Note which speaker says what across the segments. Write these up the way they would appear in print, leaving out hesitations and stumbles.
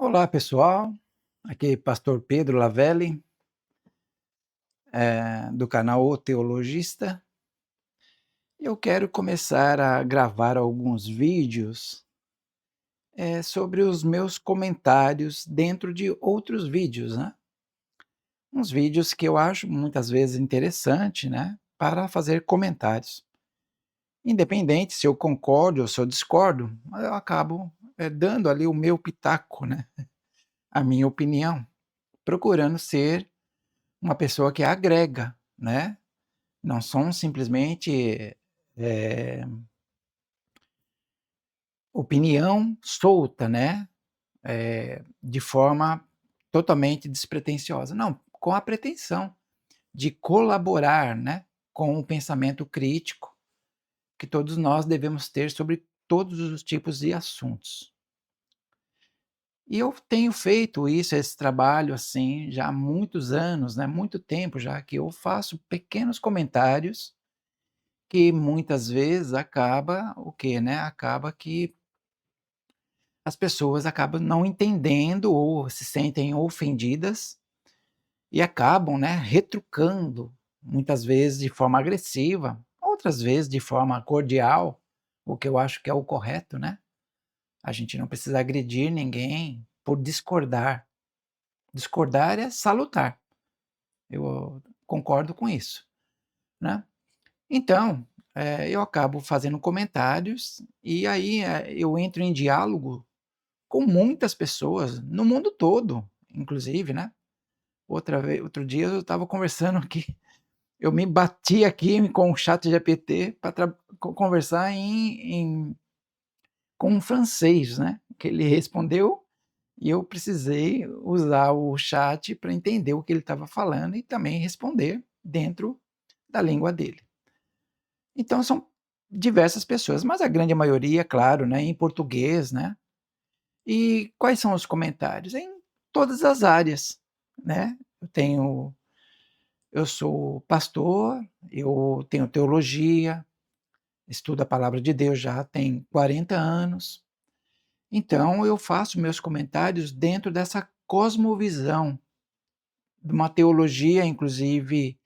Speaker 1: Olá, pessoal. Aqui é Pastor Pedro Lavelli, do canal O Teologista. Eu quero começar a gravar alguns vídeos, sobre os meus comentários dentro de outros vídeos, né. Uns vídeos que eu acho muitas vezes interessante, né, para fazer comentários. Independente se eu concordo ou se eu discordo, eu acabo, dando ali o meu pitaco, né, a minha opinião, procurando ser uma pessoa que agrega, né. Não são simplesmente, eh, opinião solta, né, de forma totalmente despretensiosa. Não, com a pretensão de colaborar, né, com o pensamento crítico que todos nós devemos ter sobre todos os tipos de assuntos. E eu tenho feito isso, esse trabalho, assim, já há muitos anos, né, muito tempo já que eu faço pequenos comentários que muitas vezes acaba o quê, né, acaba que as pessoas acabam não entendendo ou se sentem ofendidas e acabam, né, retrucando, muitas vezes de forma agressiva, outras vezes de forma cordial, o que eu acho que é o correto, né. A gente não precisa agredir ninguém por discordar. Discordar é salutar, eu concordo com isso, né. Então, eu acabo fazendo comentários e aí, eu entro em diálogo com muitas pessoas, no mundo todo, inclusive, né. Outro dia eu estava conversando aqui, eu me bati aqui com o ChatGPT para conversar com um francês, né, que ele respondeu e eu precisei usar o chat para entender o que ele estava falando e também responder dentro da língua dele. Então são diversas pessoas, mas a grande maioria, claro, né, em português, né. E quais são os comentários? Em todas as áreas, né. Eu sou pastor, eu tenho teologia, estudo a palavra de Deus já tem 40 anos, então eu faço meus comentários dentro dessa cosmovisão, de uma teologia inclusive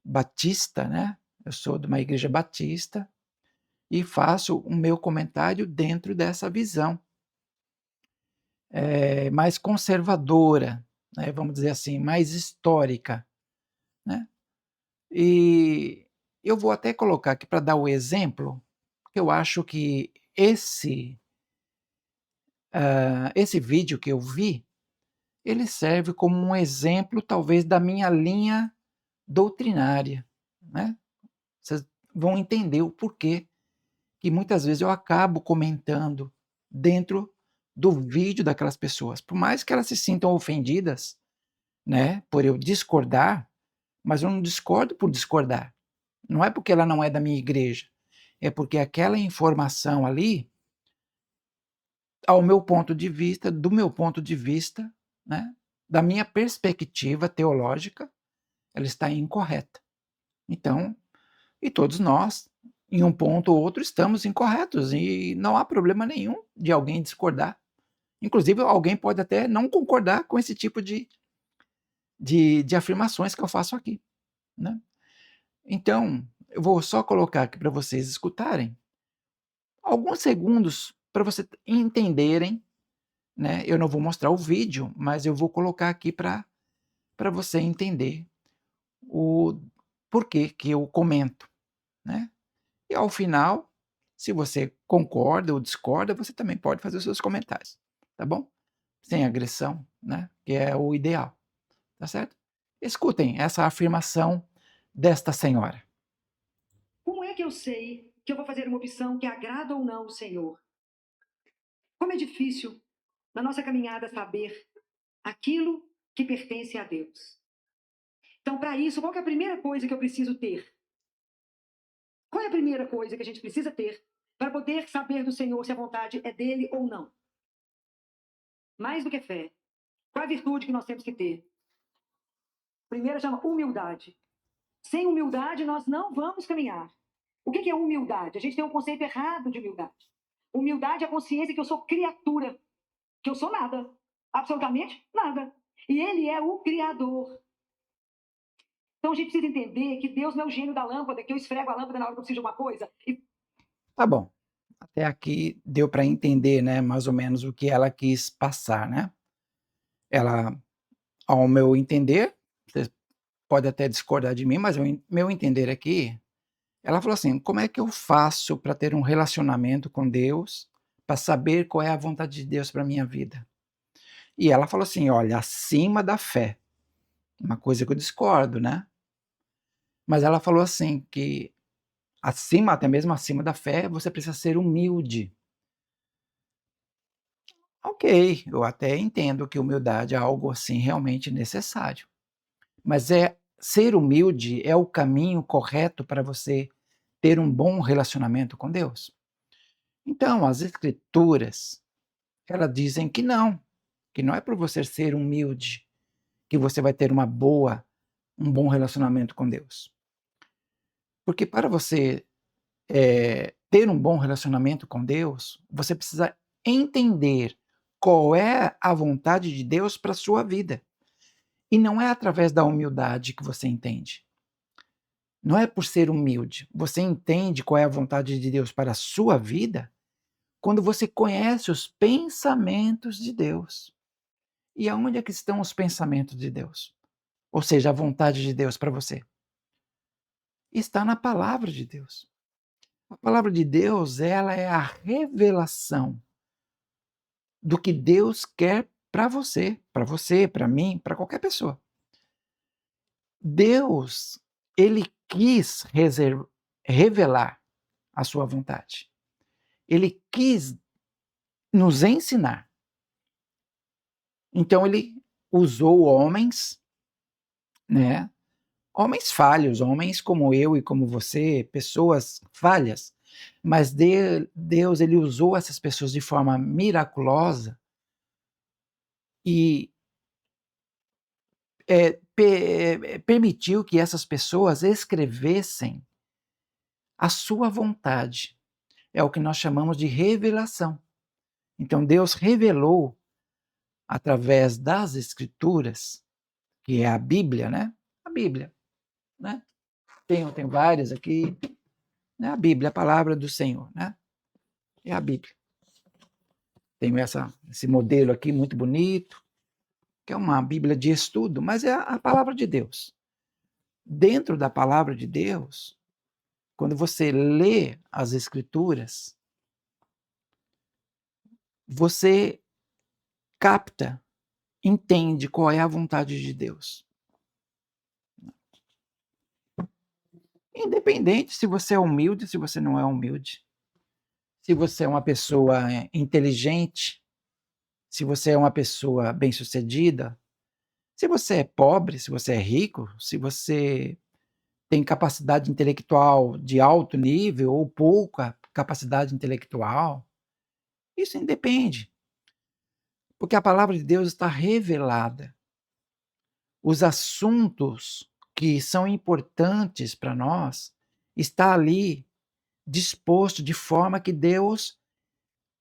Speaker 1: batista, né, eu sou de uma igreja batista, e faço o meu comentário dentro dessa visão. Mais conservadora, né, vamos dizer assim, mais histórica, né. E eu vou até colocar aqui para dar o exemplo, porque eu acho que esse vídeo que eu vi, ele serve como um exemplo talvez da minha linha doutrinária, né. Vocês vão entender o porquê que muitas vezes eu acabo comentando dentro do vídeo daquelas pessoas, por mais que elas se sintam ofendidas, né, por eu discordar, mas eu não discordo por discordar. Não é porque ela não é da minha igreja, é porque aquela informação ali, ao meu ponto de vista, do meu ponto de vista, né, da minha perspectiva teológica, ela está incorreta. Então, e todos nós, em um ponto ou outro, estamos incorretos e não há problema nenhum de alguém discordar. Inclusive, alguém pode até não concordar com esse tipo de afirmações que eu faço aqui, né. Então, eu vou só colocar aqui para vocês escutarem alguns segundos para você entenderem, né, eu não vou mostrar o vídeo, mas eu vou colocar aqui para você entender o porquê que eu comento, né. E ao final, se você concorda ou discorda, você também pode fazer os seus comentários, tá bom? Sem agressão, né, que é o ideal, tá certo? Escutem essa afirmação desta senhora.
Speaker 2: Como é que eu sei que eu vou fazer uma opção que agrada ou não o Senhor? Como é difícil na nossa caminhada saber aquilo que pertence a Deus. Então, para isso, qual que é a primeira coisa que eu preciso ter? Qual é a primeira coisa que a gente precisa ter para poder saber do Senhor se a vontade é dele ou não? Mais do que fé. Qual a virtude que nós temos que ter? Primeira chama humildade. Sem humildade, nós não vamos caminhar. O que é humildade? A gente tem um conceito errado de humildade. Humildade é a consciência que eu sou criatura, que eu sou nada. Absolutamente nada. E ele é o Criador. Então a gente precisa entender que Deus não é o gênio da lâmpada, que eu esfrego a lâmpada na hora que eu preciso de uma coisa.
Speaker 1: Tá bom, até aqui deu para entender, né, mais ou menos o que ela quis passar, né. Ela, ao meu entender, você pode até discordar de mim, mas meu entender aqui, ela falou assim: "Como é que eu faço para ter um relacionamento com Deus, para saber qual é a vontade de Deus para minha vida?". E ela falou assim: "Olha, acima da fé", uma coisa que eu discordo, né. Mas ela falou assim que acima, até mesmo acima da fé, você precisa ser humilde. Ok, eu até entendo que humildade é algo assim realmente necessário. Mas ser humilde é o caminho correto para você ter um bom relacionamento com Deus? Então, as escrituras, elas dizem que não é por você ser humilde que você vai ter um bom relacionamento com Deus. Porque para você ter um bom relacionamento com Deus, você precisa entender qual é a vontade de Deus para a sua vida. E não é através da humildade que você entende. Não é por ser humilde. Você entende qual é a vontade de Deus para a sua vida quando você conhece os pensamentos de Deus. E aonde é que estão os pensamentos de Deus? Ou seja, a vontade de Deus para você? Está na palavra de Deus. A palavra de Deus, ela é a revelação do que Deus quer para você, para mim, para qualquer pessoa. Deus, ele quis revelar a sua vontade. Ele quis nos ensinar. Então ele usou homens, né? Homens falhos, homens como eu e como você, pessoas falhas. Mas Deus, ele usou essas pessoas de forma miraculosa e permitiu que essas pessoas escrevessem a sua vontade. É o que nós chamamos de revelação. Então Deus revelou através das escrituras, que é a Bíblia, né? A Bíblia, né? Tem várias aqui, né? A Bíblia, a palavra do Senhor, né? É a Bíblia. Tenho esse modelo aqui muito bonito, que é uma Bíblia de estudo, mas é a palavra de Deus. Dentro da palavra de Deus, quando você lê as escrituras, você capta, entende qual é a vontade de Deus. Independente se você é humilde, se você não é humilde, se você é uma pessoa inteligente, se você é uma pessoa bem-sucedida, se você é pobre, se você é rico, se você tem capacidade intelectual de alto nível ou pouca capacidade intelectual, isso independe, porque a palavra de Deus está revelada. Os assuntos que são importantes para nós está ali disposto de forma que Deus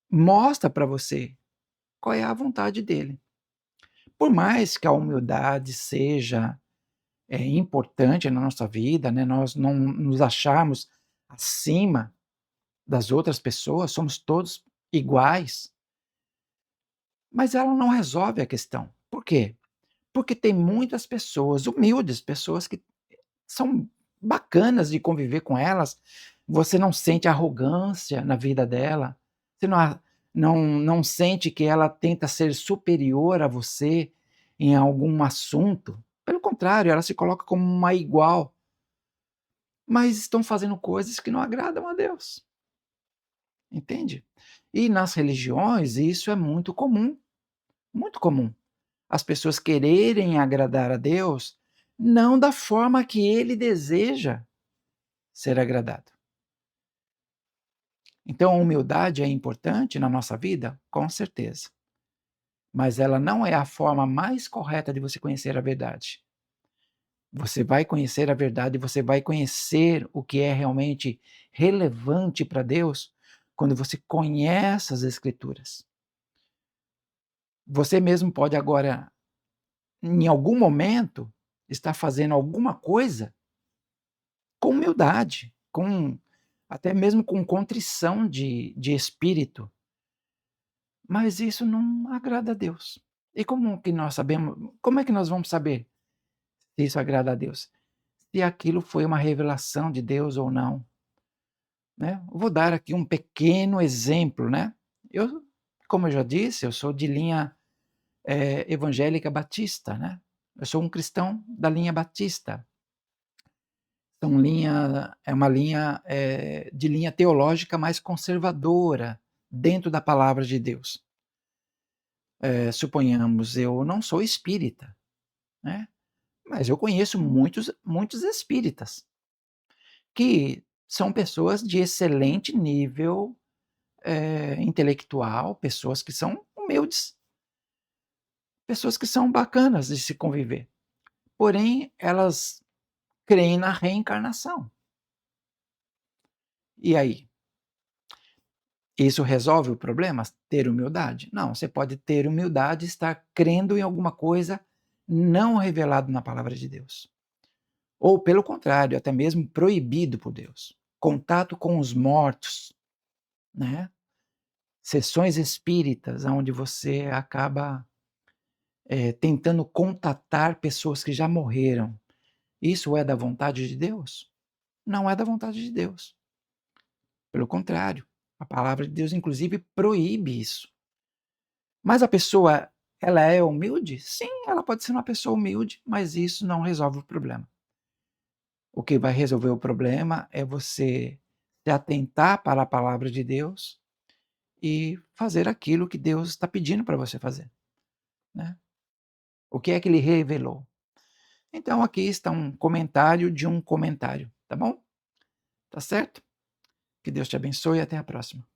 Speaker 1: mostra para você qual é a vontade dele. Por mais que a humildade seja importante na nossa vida, né, nós não nos acharmos acima das outras pessoas, somos todos iguais, mas ela não resolve a questão. Por quê? Porque tem muitas pessoas humildes, pessoas que são bacanas de conviver com elas, você não sente arrogância na vida dela, você não sente que ela tenta ser superior a você em algum assunto, pelo contrário, ela se coloca como uma igual, mas estão fazendo coisas que não agradam a Deus, entende? E nas religiões isso é muito comum, muito comum. As pessoas quererem agradar a Deus, não da forma que Ele deseja ser agradado. Então a humildade é importante na nossa vida? Com certeza. Mas ela não é a forma mais correta de você conhecer a verdade. Você vai conhecer a verdade, você vai conhecer o que é realmente relevante para Deus quando você conhece as Escrituras. Você mesmo pode agora, em algum momento, estar fazendo alguma coisa com humildade, com até mesmo com contrição de espírito, mas isso não agrada a Deus. E como é que nós vamos saber se isso agrada a Deus? Se aquilo foi uma revelação de Deus ou não, né. Vou dar aqui um pequeno exemplo, né. Eu, como eu já disse, eu sou de linha, evangélica batista, né. Eu sou um cristão da linha batista. É uma linha, de linha teológica mais conservadora, dentro da palavra de Deus. Suponhamos, eu não sou espírita, né, mas eu conheço muitos espíritas, que são pessoas de excelente nível, intelectual, pessoas que são humildes, pessoas que são bacanas de se conviver. Porém, elas creem na reencarnação. E aí? Isso resolve o problema? Ter humildade? Não, você pode ter humildade e estar crendo em alguma coisa não revelado na palavra de Deus. Ou pelo contrário, até mesmo proibido por Deus. Contato com os mortos, né? Sessões espíritas onde você acaba, tentando contatar pessoas que já morreram. Isso é da vontade de Deus? Não é da vontade de Deus. Pelo contrário, a palavra de Deus inclusive proíbe isso. Mas a pessoa, ela é humilde? Sim, ela pode ser uma pessoa humilde, mas isso não resolve o problema. O que vai resolver o problema é você se atentar para a palavra de Deus e fazer aquilo que Deus está pedindo para você fazer, né. O que é que ele revelou? Então aqui está um comentário de um comentário, tá bom? Tá certo? Que Deus te abençoe e até a próxima.